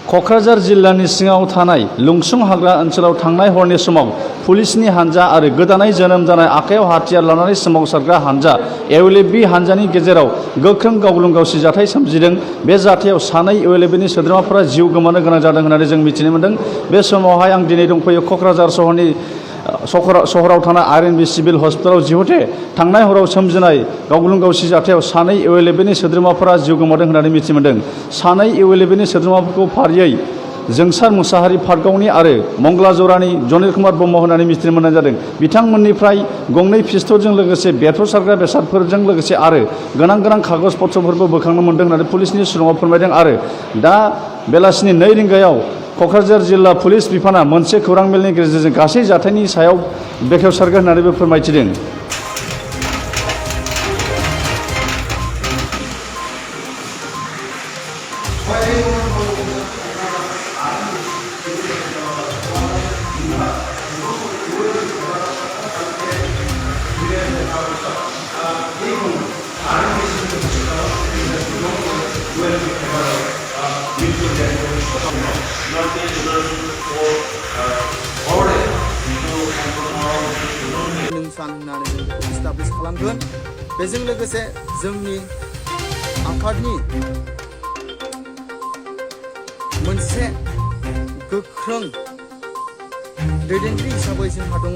क'क्राझार जिल्लानि सिङाव थानाय लुंसुं हाग्रा ओनसोलाव थांनाय हरनि समाव पुलिसनि हानजा आरो गोदानै जोनोम जानाय आखायाव हाथियार लानानै सोमावसारग्रा हानजा एवेलेबि हानजानि गेजेराव गोख्रों गावलुं गावसि जाथाय सोमजिदों। बे जाथायाव सानै एवेलेबिनि सोद्रोमाफोरा जिउ गोमानो गोनां जादों होननानै जों मिथिनो मोन्दों। बे समावहाय आं दिनै दंफैयो क'क्राझार सहराव थानाय आर.एन.बि सिभिल हस्पिटालाव जिहुथे थांनाय हराव सोमजिनाय गावलुं गावसि जाथायाव सानै एवेलेबिनि सोद्रोमाफोरा जिउ गोमादों होननानै मिथि मोन्दों। सानै एवेलेबिनि सोद्रोमाफोरखौ फारियै जोंसार मुसाहारि पाटगावनि आरो मंगला जरानि जनिल कुमार ब्रह्म होननानै मिथिनो मोननाय जादों। बिथांमोननिफ्राय गंनै पिस्तलजों लोगोसे बेरफ्रुसारग्रा बेसादफोरजों लोगोसे आरो गोनां कागज पत्रफोरबो बोखांनो मोन्दों होननानै पुलिसनि सुलुङाव फोरमायदों। आरो दा बेलासिनि 2 रिंगायाव क'क्राझार जिल्ला पुलिस बिफाना मोनसे खौरां मेलनि गेजेरजों गासै जाथायनि सायाव बेखेवसारगोन होननानैबो फोरमायथिदों। इस्टाब्लिश खालामगोन। बेजों लोगोसे जोंनि आफादनि मोनसे गोख्रों दैदेनगिरि हिसाबै जोंहा दङ